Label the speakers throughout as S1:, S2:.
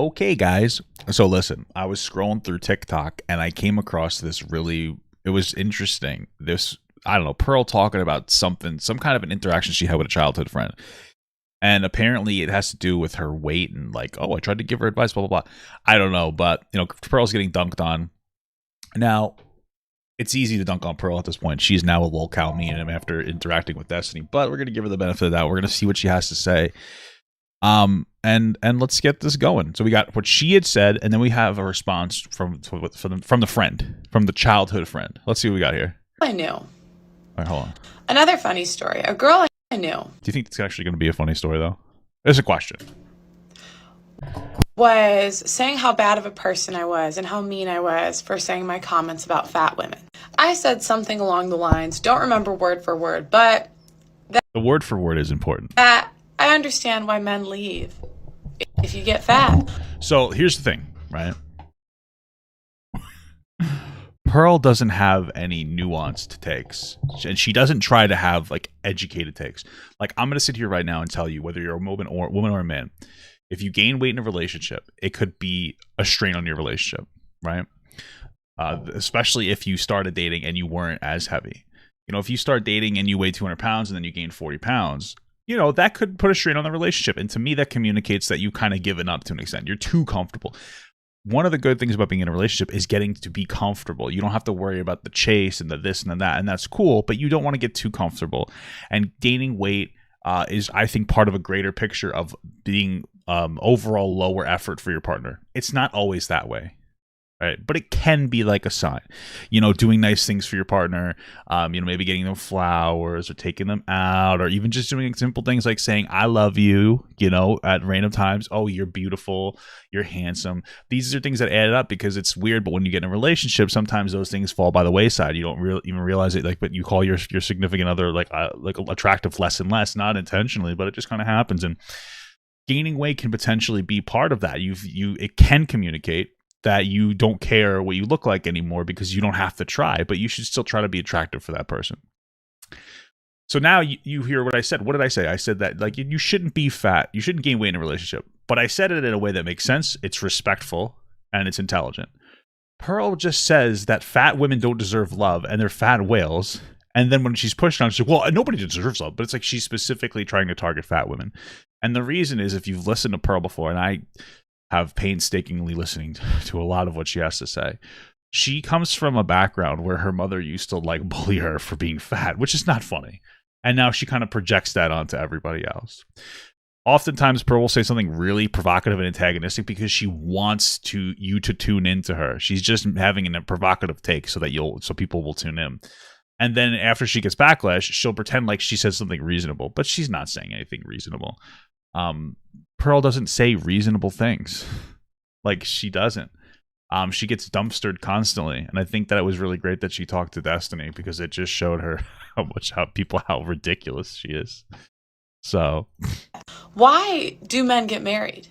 S1: Okay, guys. So listen, I was scrolling through TikTok and I came across this it was interesting. I don't know, Pearl talking about something, some kind of an interaction she had with a childhood friend. And apparently it has to do with her weight and like, oh, I tried to give her advice, blah, blah, blah. I don't know, but, Pearl's getting dunked on. Now, it's easy to dunk on Pearl at this point. She's now a lol cow meme after interacting with Destiny, but we're going to give her the benefit of that. We're going to see what she has to say. And let's get this going. So we got what she had said, and then we have a response from the friend, from the childhood friend. Let's see what we got here.
S2: I knew.
S1: All right, hold on.
S2: Another funny story. A girl I knew.
S1: Do you think it's actually going to be a funny story, though? There's a question.
S2: Was saying how bad of a person I was and how mean I was for saying my comments about fat women. I said something along the lines, don't remember word for word, but
S1: the word for word is important.
S2: That I understand why men leave if you get fat.
S1: So here's the thing, right? Pearl doesn't have any nuanced takes, and she doesn't try to have like educated takes. Like, I'm gonna sit here right now and tell you, whether you're a woman or a man, if you gain weight in a relationship, it could be a strain on your relationship, right? Especially if you started dating and you weren't as heavy. If you start dating and you weigh 200 pounds and then you gain 40 pounds, that could put a strain on the relationship. And to me, that communicates that you kind of given up to an extent. You're too comfortable. One of the good things about being in a relationship is getting to be comfortable. You don't have to worry about the chase and the this and the that, and that's cool, but you don't want to get too comfortable. And gaining weight is, I think, part of a greater picture of being overall lower effort for your partner. It's not always that way. Right, but it can be like a sign, doing nice things for your partner, maybe getting them flowers or taking them out, or even just doing simple things like saying, I love you, at random times. Oh, you're beautiful. You're handsome. These are things that add up, because it's weird. But when you get in a relationship, sometimes those things fall by the wayside. You don't even realize it. But you call your significant other like attractive less and less, not intentionally, but it just kind of happens. And gaining weight can potentially be part of that. It can communicate that you don't care what you look like anymore, because you don't have to try, but you should still try to be attractive for that person. So now you hear what I said. What did I say? I said that like you shouldn't be fat. You shouldn't gain weight in a relationship. But I said it in a way that makes sense. It's respectful and it's intelligent. Pearl just says that fat women don't deserve love and they're fat whales. And then when she's pushed on, she's like, well, nobody deserves love. But it's like she's specifically trying to target fat women. And the reason is, if you've listened to Pearl before, and I have painstakingly listening to a lot of what she has to say, she comes from a background where her mother used to like bully her for being fat, which is not funny. And now she kind of projects that onto everybody else. Oftentimes Pearl will say something really provocative and antagonistic because she wants you to tune into her. She's just having a provocative take so people will tune in. And then after she gets backlash, she'll pretend like she says something reasonable, but she's not saying anything reasonable. Pearl doesn't say reasonable things. Like, she doesn't. She gets dumpstered constantly, and I think that it was really great that she talked to Destiny, because it just showed her how ridiculous she is. So,
S2: why do men get married?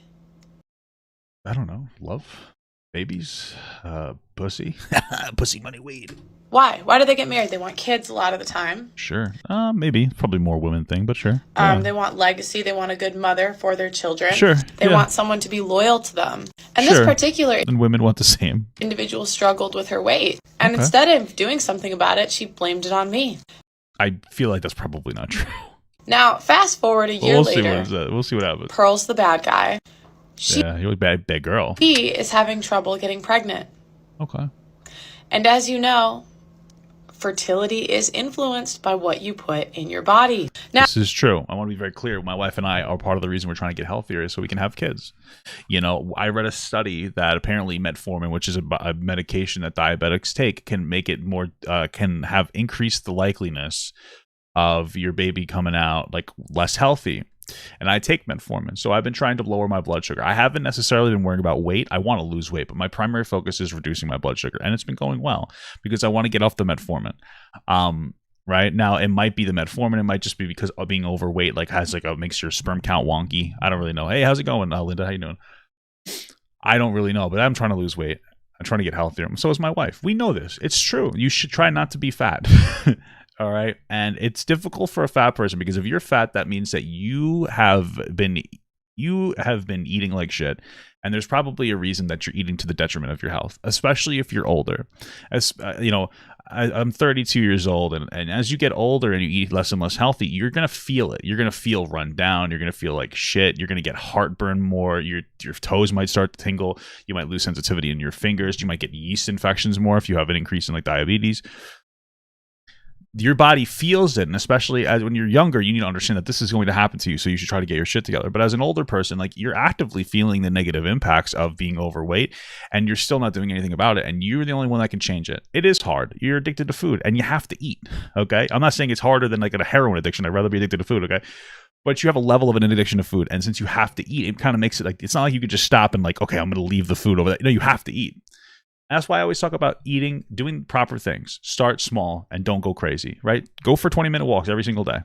S1: I don't know. Love, babies, pussy, pussy, money, weed.
S2: Why? Why do they get married? They want kids a lot of the time.
S1: Sure. Maybe. Probably more women thing, but sure.
S2: They want legacy. They want a good mother for their children.
S1: Sure.
S2: They want someone to be loyal to them. And this particular
S1: and women want the same.
S2: Individual struggled with her weight. And instead of doing something about it, she blamed it on me.
S1: I feel like that's probably not true.
S2: Now, fast forward a year later.
S1: We'll see what happens.
S2: Pearl's the bad guy.
S1: You're a bad girl.
S2: He is having trouble getting pregnant.
S1: Okay.
S2: And as you know, fertility is influenced by what you put in your body. Now,
S1: this is true. I want to be very clear. My wife and I are part of the reason we're trying to get healthier is so we can have kids. I read a study that apparently metformin, which is a medication that diabetics take, can make it more, can have increased the likeliness of your baby coming out like less healthy. And I take metformin, so I've been trying to lower my blood sugar. I haven't necessarily been worrying about weight. I want to lose weight, but my primary focus is reducing my blood sugar, and it's been going well because I want to get off the metformin. Right now, it might be the metformin. It might just be because of being overweight, makes your sperm count wonky. I don't really know. Hey, how's it going, Linda? How you doing? I don't really know, but I'm trying to lose weight. I'm trying to get healthier. So is my wife. We know this. It's true. You should try not to be fat. All right. And it's difficult for a fat person because if you're fat, that means that you have been you have been eating like shit, and there's probably a reason that you're eating to the detriment of your health, especially if you're older. As I'm 32 years old, and as you get older and you eat less and less healthy, you're gonna feel it. You're gonna feel run down. You're gonna feel like shit. You're gonna get heartburn more. Your toes might start to tingle. You might lose sensitivity in your fingers. You might get yeast infections more if you have an increase in like diabetes. Your body feels it, and especially as when you're younger, you need to understand that this is going to happen to you, so you should try to get your shit together. But as an older person, like, you're actively feeling the negative impacts of being overweight, and you're still not doing anything about it, and you're the only one that can change it. It is hard. You're addicted to food, and you have to eat, okay? I'm not saying it's harder than like a heroin addiction. I'd rather be addicted to food, okay? But you have a level of an addiction to food, and since you have to eat, it kind of makes it like, it's not like you could just stop and like, okay, I'm going to leave the food over there. No, you have to eat. That's why I always talk about eating, doing proper things. Start small and don't go crazy, right? Go for 20-minute walks every single day.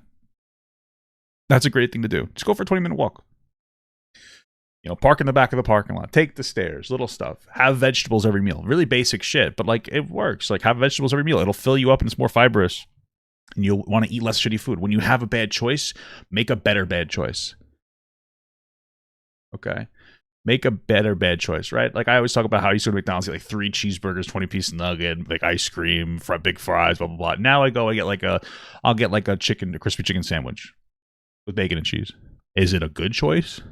S1: That's a great thing to do. Just go for a 20-minute walk. Park in the back of the parking lot. Take the stairs, little stuff. Have vegetables every meal. Really basic shit, but like, it works. Like, have vegetables every meal. It'll fill you up and it's more fibrous. And you'll want to eat less shitty food. When you have a bad choice, make a better bad choice. Okay? Make a better bad choice, right? Like, I always talk about how I used to go to McDonald's, get like 3 cheeseburgers, 20-piece nugget, like ice cream, big fries, blah blah blah. Now I get like a crispy chicken sandwich with bacon and cheese. Is it a good choice?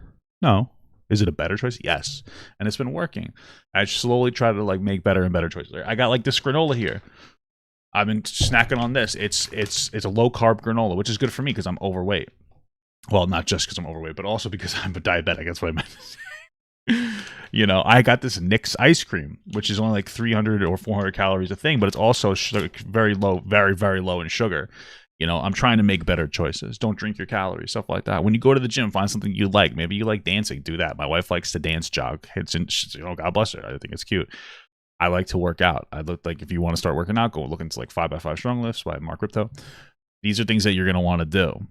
S1: No. Is it a better choice? Yes. And it's been working. I slowly try to like make better and better choices. I got like this granola here. I've been snacking on this. It's a low carb granola, which is good for me because I'm overweight. Well, not just because I'm overweight, but also because I'm a diabetic. That's what I meant to say. I got this Nick's ice cream, which is only like 300 or 400 calories a thing, but it's also very low, very, very low in sugar. I'm trying to make better choices. Don't drink your calories, stuff like that. When you go to the gym, find something you like. Maybe you like dancing, do that. My wife likes to dance jog. God bless her. I think it's cute. I like to work out. I look like, if you want to start working out, go look into like 5x5 strong lifts by Mark Ripto. These are things that you're going to want to do.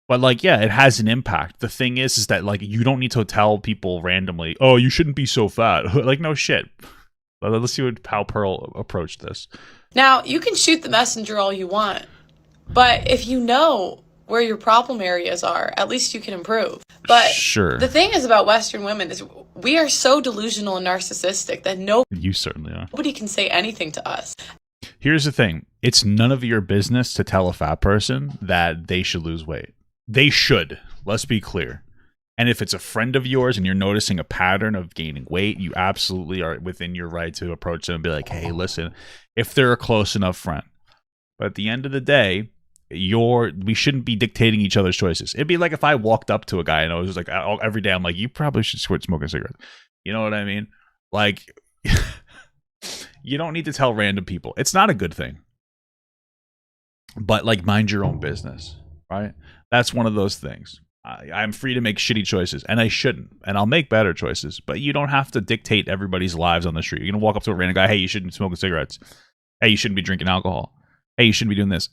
S1: But like, yeah, it has an impact. The thing is that like, you don't need to tell people randomly, oh, you shouldn't be so fat. Like, no shit. Let's see how Pearl approached this.
S2: Now, you can shoot the messenger all you want, but if you know where your problem areas are, at least you can improve. But
S1: sure.
S2: The thing is about Western women is we are so delusional and narcissistic that
S1: you certainly are.
S2: Nobody can say anything to us.
S1: Here's the thing. It's none of your business to tell a fat person that they should lose weight. They should. Let's be clear. And if it's a friend of yours and you're noticing a pattern of gaining weight, you absolutely are within your right to approach them and be like, hey, listen, if they're a close enough friend. But at the end of the day, we shouldn't be dictating each other's choices. It'd be like if I walked up to a guy and I was like, every day I'm like, you probably should quit smoking cigarettes. You know what I mean? Like, you don't need to tell random people. It's not a good thing. But like, mind your own business, right? That's one of those things. I'm free to make shitty choices, and I shouldn't. And I'll make better choices, but you don't have to dictate everybody's lives on the street. You're going to walk up to a random guy, hey, you shouldn't be smoking cigarettes. Hey, you shouldn't be drinking alcohol. Hey, you shouldn't be doing this.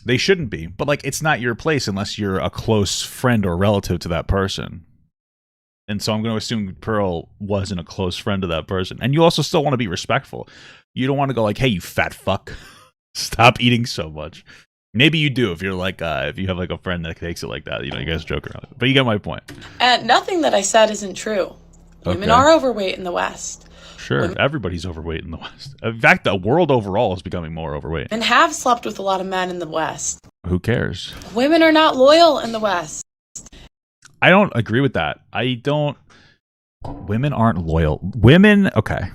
S1: They shouldn't be, but like, it's not your place unless you're a close friend or relative to that person. And so I'm going to assume Pearl wasn't a close friend to that person. And you also still want to be respectful. You don't want to go like, hey, you fat fuck, stop eating so much. Maybe you do if you're like if you have like a friend that takes it like that. You guys joke around. But you get my point.
S2: And nothing that I said isn't true. Women are overweight in the West.
S1: Sure, everybody's overweight in the West. In fact, the world overall is becoming more overweight.
S2: And have slept with a lot of men in the West.
S1: Who cares?
S2: Women are not loyal in the West.
S1: I don't agree with that. Women aren't loyal. Okay.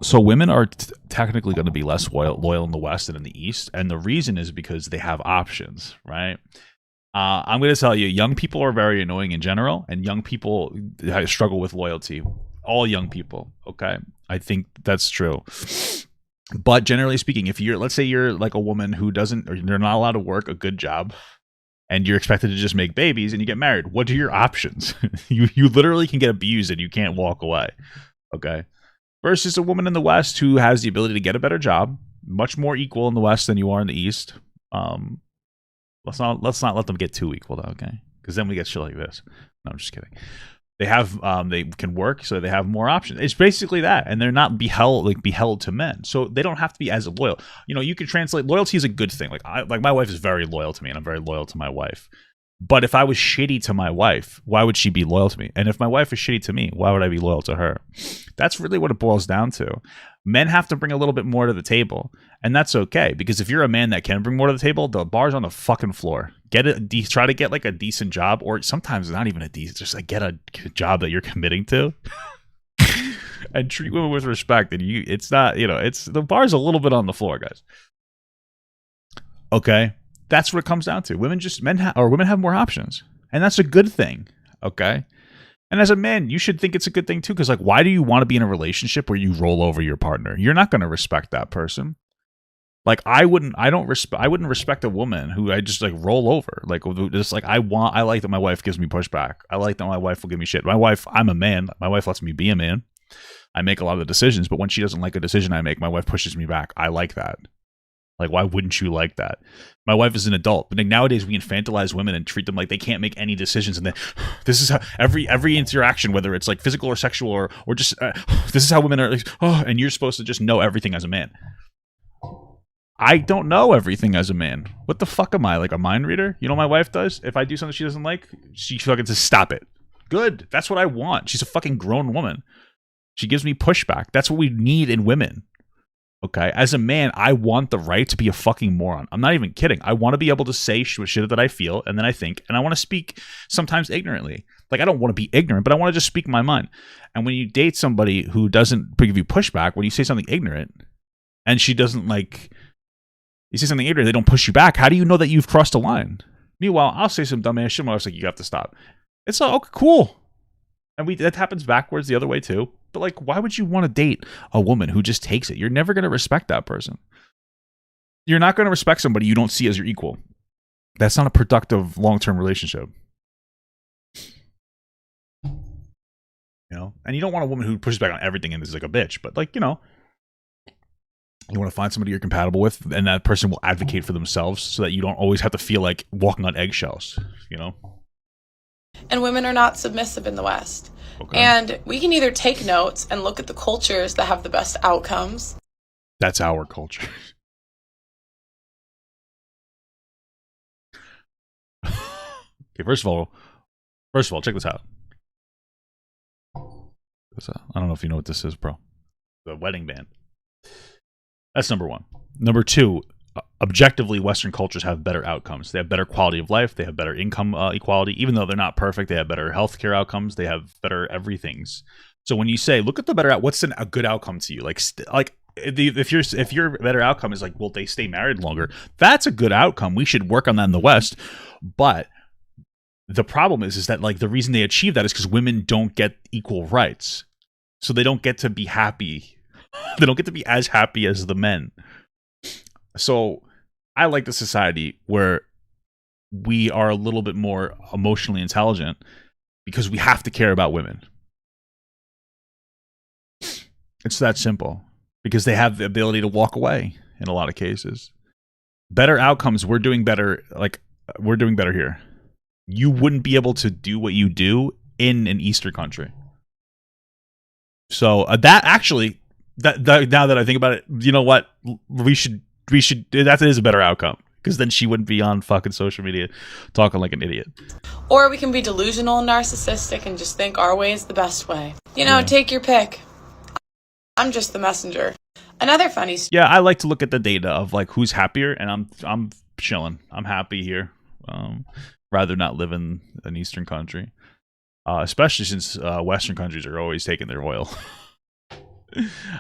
S1: So women are technically going to be less loyal in the West than in the East. And the reason is because they have options, right? I'm going to tell you, young people are very annoying in general, and young people struggle with loyalty. All young people, okay? I think that's true. But generally speaking, let's say you're like a woman who they're not allowed to work a good job, and you're expected to just make babies and you get married. What are your options? You literally can get abused and you can't walk away, okay? Versus a woman in the West who has the ability to get a better job, much more equal in the West than you are in the East. Let's not let them get too equal, though, okay? Because then we get shit like this. No, I'm just kidding. They can work, so they have more options. It's basically that, and they're not beheld to men, so they don't have to be as loyal. You can translate loyalty is a good thing. Like my wife is very loyal to me, and I'm very loyal to my wife. But if I was shitty to my wife, why would she be loyal to me? And if my wife is shitty to me, why would I be loyal to her? That's really what it boils down to. Men have to bring a little bit more to the table, and that's okay, because if you're a man that can bring more to the table, the bar's on the fucking floor. Try to get like a decent job, or sometimes not even a decent, just like get a job that you're committing to, and treat women with respect. And it's not, it's the bar's a little bit on the floor, guys. Okay, that's what it comes down to. Women have more options, and that's a good thing. Okay. And as a man, you should think it's a good thing too, because like, why do you want to be in a relationship where you roll over your partner? You're not going to respect that person. Like, I wouldn't respect a woman who I just like roll over. Like, just like I like that my wife gives me pushback. I like that my wife will give me shit. My wife, I'm a man. My wife lets me be a man. I make a lot of the decisions, but when she doesn't like a decision I make, my wife pushes me back. I like that. Like, why wouldn't you like that? My wife is an adult, but like nowadays we infantilize women and treat them like they can't make any decisions. And then this is how every interaction, whether it's like physical or sexual or just this is how women are. Like, and you're supposed to just know everything as a man. I don't know everything as a man. What the fuck am I, like a mind reader? You know what my wife does? If I do something she doesn't like, she fucking says stop it. Good. That's what I want. She's a fucking grown woman. She gives me pushback. That's what we need in women. Okay, as a man, I want the right to be a fucking moron. I'm not even kidding. I want to be able to say shit that I feel and then I think, and I want to speak sometimes ignorantly. Like, I don't want to be ignorant, but I want to just speak my mind. And when you date somebody who doesn't give you pushback, when you say something ignorant, and she doesn't like, you say something ignorant, they don't push you back, how do you know that you've crossed a line? Meanwhile, I'll say some dumb ass shit, I was like, you have to stop. It's like, okay, cool. And that happens backwards the other way too. But like, why would you want to date a woman who just takes it? You're never going to respect that person. You're not going to respect somebody you don't see as your equal. That's not a productive long-term relationship. And you don't want a woman who pushes back on everything and is like a bitch. But like, you want to find somebody you're compatible with, and that person will advocate for themselves so that you don't always have to feel like walking on eggshells,
S2: And women are not submissive in the West.
S1: Okay.
S2: And we can either take notes and look at the cultures that have the best outcomes.
S1: That's our culture. Okay, first of all, check this out. I don't know if you know what this is, bro. The wedding band. That's number one. Number two, objectively, Western cultures have better outcomes. They have better quality of life. They have better income equality. Even though they're not perfect, they have better healthcare outcomes. They have better everythings. So when you say, look at the better what's a good outcome to you? Like if your better outcome is like, well, they stay married longer. That's a good outcome. We should work on that in the West. But the problem is that like the reason they achieve that is because women don't get equal rights. So they don't get to be happy. They don't get to be as happy as the men. So I like the society where we are a little bit more emotionally intelligent because we have to care about women. It's that simple, because they have the ability to walk away in a lot of cases. Better outcomes. We're doing better. Like, we're doing better here. You wouldn't be able to do what you do in an Eastern country. So that actually, that now that I think about it, you know what? We should that is a better outcome, because then she wouldn't be on fucking social media talking like an idiot.
S2: Or we can be delusional and narcissistic and just think our way is the best way. Take your pick. I'm just the messenger. Another funny story.
S1: Yeah, I like to look at the data of like who's happier, and I'm chilling. I'm happy here. Rather not live in an Eastern country, especially since Western countries are always taking their oil.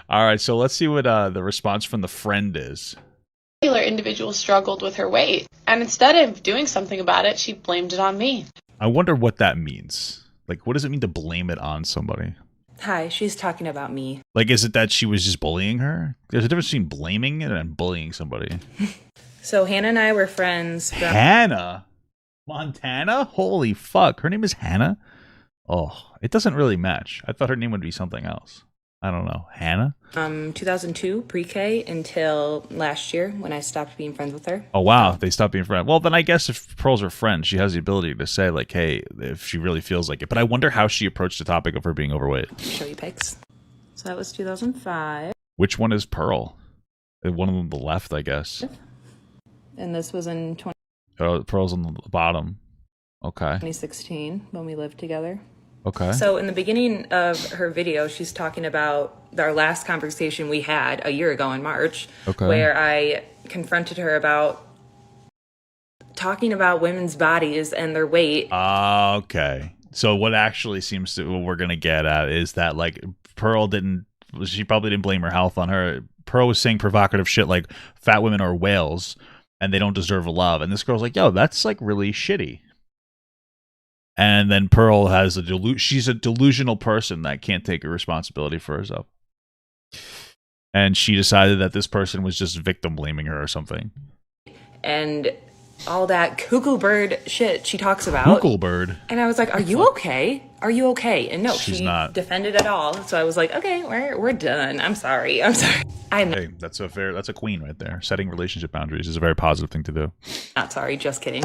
S1: All right, so let's see what the response from the friend is.
S2: Individual struggled with her weight, and instead of doing something about it, she blamed it on me.
S1: I wonder what that means. Like, what does it mean to blame it on somebody?
S3: Hi, she's talking about me.
S1: Like, is it that she was just bullying her? There's a difference between blaming it and bullying somebody.
S3: So Hannah and I were friends.
S1: Hannah? Montana? Holy fuck. Her name is Hannah? Oh, it doesn't really match. I thought her name would be something else. I don't know. Hannah?
S3: 2002, pre-K, until last year when I stopped being friends with her.
S1: Oh, wow. They stopped being friends. Well, then I guess if Pearl's her friend, she has the ability to say, like, hey, if she really feels like it. But I wonder how she approached the topic of her being overweight.
S3: Show you pics. So that was 2005.
S1: Which one is Pearl? One of them on the left, I guess.
S3: And this was in 20...
S1: Oh, Pearl's on the bottom. Okay.
S3: 2016 when we lived together.
S1: Okay.
S3: So in the beginning of her video, she's talking about our last conversation we had a year ago in March, where I confronted her about talking about women's bodies and their weight.
S1: Okay. So what actually seems to, what we're going to get at is that like she probably didn't blame her health on her. Pearl was saying provocative shit like fat women are whales and they don't deserve love. And this girl's like, yo, that's like really shitty. And then Pearl has she's a delusional person that can't take a responsibility for herself. And she decided that this person was just victim blaming her or something.
S3: And all that cuckoo bird shit she talks about.
S1: Cuckoo bird?
S3: And I was like, are you okay? Are you okay? And no,
S1: she's
S3: she
S1: not
S3: defended it all. So I was like, okay, we're done. I'm sorry.
S1: Hey, that's a queen right there. Setting relationship boundaries is a very positive thing to do.
S3: Not sorry, just kidding.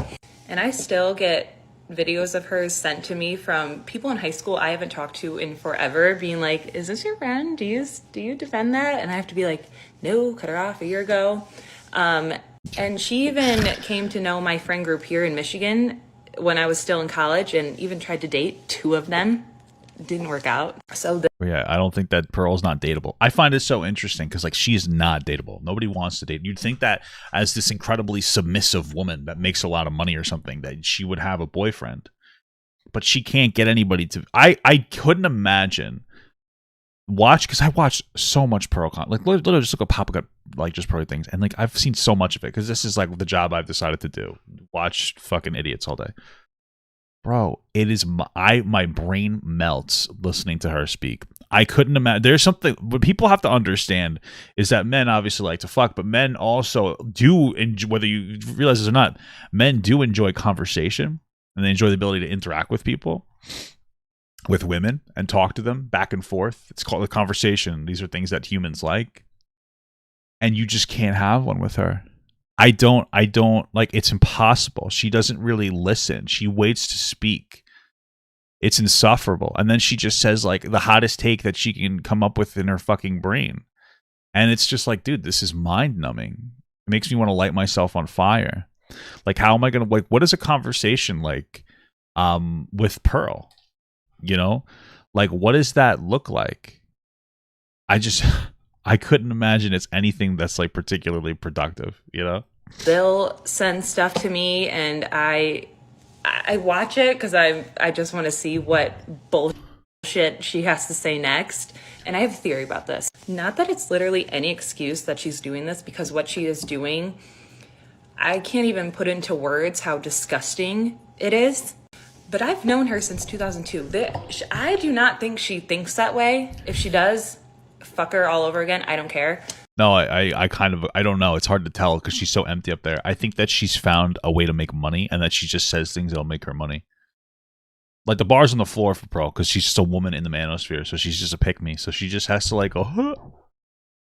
S3: And I still get videos of hers sent to me from people in high school I haven't talked to in forever, being like, is this your friend? Do you defend that? And I have to be like, no, cut her off a year ago. And she even came to know my friend group here in Michigan when I was still in college, and even tried to date 2 of them. Didn't work out. So
S1: yeah, I don't think that Pearl's not dateable. I find it so interesting because like she's not dateable. Nobody wants to date. You'd think that as this incredibly submissive woman that makes a lot of money or something that she would have a boyfriend, but she can't get anybody to. I couldn't imagine because I watched so much Pearl content. Like literally just look at pop up like just Pearly Things, and like I've seen so much of it because this is like the job I've decided to do. Watch fucking idiots all day. Bro, it is my brain melts listening to her speak. I couldn't imagine. There's something what people have to understand is that men obviously like to fuck, but men also do enjoy, whether you realize this or not, men do enjoy conversation and they enjoy the ability to interact with people, with women, and talk to them back and forth. It's called a conversation. These are things that humans like, and you just can't have one with her. I don't like, it's impossible. She doesn't really listen. She waits to speak. It's insufferable. And then she just says like the hottest take that she can come up with in her fucking brain. And it's just like, dude, this is mind numbing. It makes me want to light myself on fire. Like, how am I going to, like, what is a conversation like with Pearl? You know, like, what does that look like? I couldn't imagine it's anything that's like particularly productive, you know?
S3: They'll send stuff to me and I watch it because I just want to see what bullshit she has to say next. And I have a theory about this. Not that it's literally any excuse that she's doing this, because what she is doing, I can't even put into words how disgusting it is. But I've known her since 2002. I do not think she thinks that way. If she does, fuck her all over again. I don't care.
S1: No, I kind of, I don't know. It's hard to tell because she's so empty up there. I think that she's found a way to make money and that she just says things that'll make her money. Like the bar's on the floor for Pearl because she's just a woman in the manosphere. So she's just a pick-me. So she just has to like go, huh.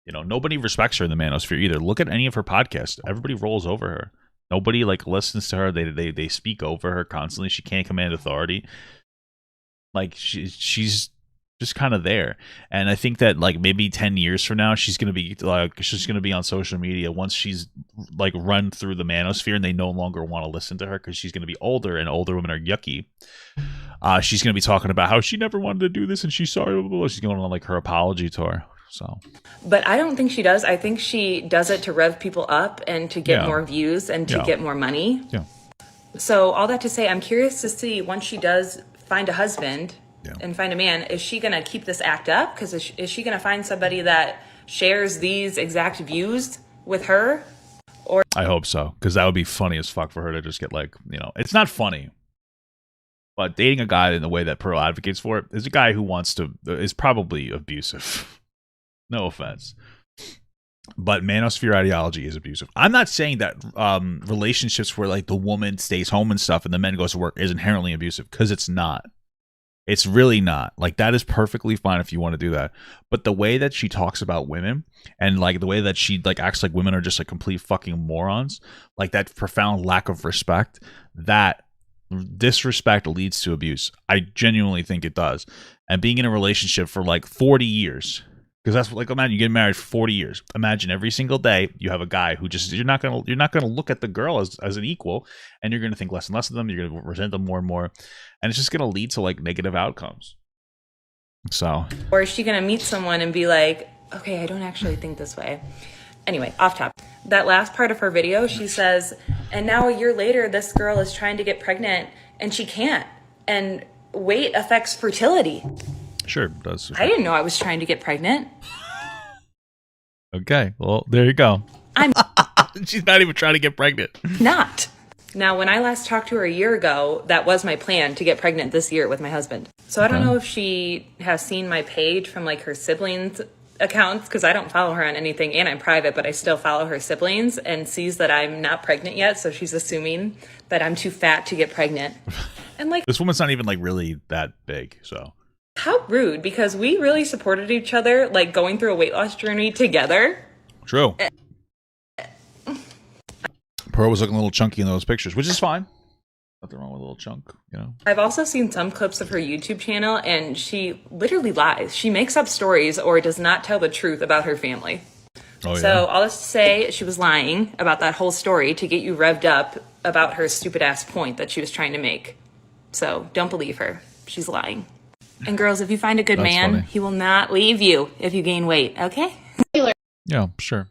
S1: You know, nobody respects her in the manosphere either. Look at any of her podcasts. Everybody rolls over her. Nobody like listens to her. They speak over her constantly. She can't command authority. Like she's just kind of there. And I think that like maybe 10 years from now she's going to be on social media once she's like run through the manosphere and they no longer want to listen to her because she's going to be older and older women are yucky. She's going to be talking about how she never wanted to do this and she's sorry. Blah, blah, blah. She's going on like her apology tour. So,
S3: but I don't think she does. I think she does it to rev people up and to get more views and to get more money.
S1: Yeah.
S3: So all that to say, I'm curious to see once she does find a husband and find a man, is she going to keep this act up? Because is she going to find somebody that shares these exact views with her? Or
S1: I hope so, because that would be funny as fuck for her to just get like, you know, it's not funny. But dating a guy in the way that Pearl advocates for it is a guy who is probably abusive. No offense. But manosphere ideology is abusive. I'm not saying that relationships where like the woman stays home and stuff and the men goes to work is inherently abusive, because it's not. It's really not. Like, that is perfectly fine if you want to do that. But the way that she talks about women and like the way that she like acts like women are just like complete fucking morons, like that profound lack of respect, that disrespect leads to abuse. I genuinely think it does. And being in a relationship for like 40 years, Because that's like, imagine you get married for 40 years. Imagine every single day you have a guy who just, you're not gonna look at the girl as an equal, and you're gonna think less and less of them. You're gonna resent them more and more, and it's just gonna lead to like negative outcomes. So,
S3: or is she gonna meet someone and be like, okay, I don't actually think this way? Anyway, off topic. That last part of her video, she says, and now a year later, this girl is trying to get pregnant and she can't. And weight affects fertility.
S1: Sure, it does.
S3: I didn't know I was trying to get pregnant.
S1: Okay, well, there you go.
S3: I'm
S1: She's not even trying to get pregnant.
S3: not. Now, when I last talked to her a year ago, that was my plan, to get pregnant this year with my husband. So I don't know if she has seen my page from like her siblings' accounts, because I don't follow her on anything and I'm private, but I still follow her siblings, and sees that I'm not pregnant yet. So she's assuming that I'm too fat to get pregnant. And like,
S1: This woman's not even like really that big, so.
S3: how rude, because we really supported each other, like going through a weight loss journey together.
S1: True. Pearl was looking a little chunky in those pictures, which is fine. Nothing wrong with a little chunk, you know.
S3: I've also seen some clips of her YouTube channel, and she literally lies. She makes up stories or does not tell the truth about her family.
S1: Oh, yeah.
S3: So all this to say, she was lying about that whole story to get you revved up about her stupid ass point that she was trying to make. So don't believe her. She's lying. And girls, if you find a good
S1: That's
S3: man,
S1: funny.
S3: he will not leave you if you gain weight, okay?
S1: Yeah, sure.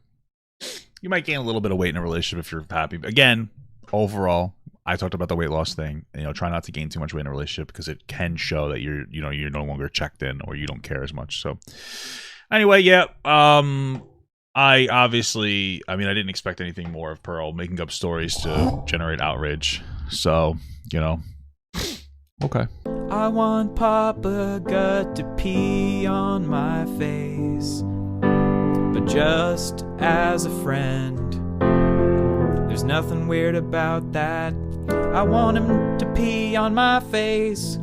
S1: You might gain a little bit of weight in a relationship if you're happy. But again, overall, I talked about the weight loss thing. You know, try not to gain too much weight in a relationship, because it can show that you're no longer checked in, or you don't care as much. So anyway, yeah. I didn't expect anything more of Pearl making up stories to generate outrage. So, okay.
S4: I want Papa Gut to pee on my face, but just as a friend. There's nothing weird about that. I want him to pee on my face.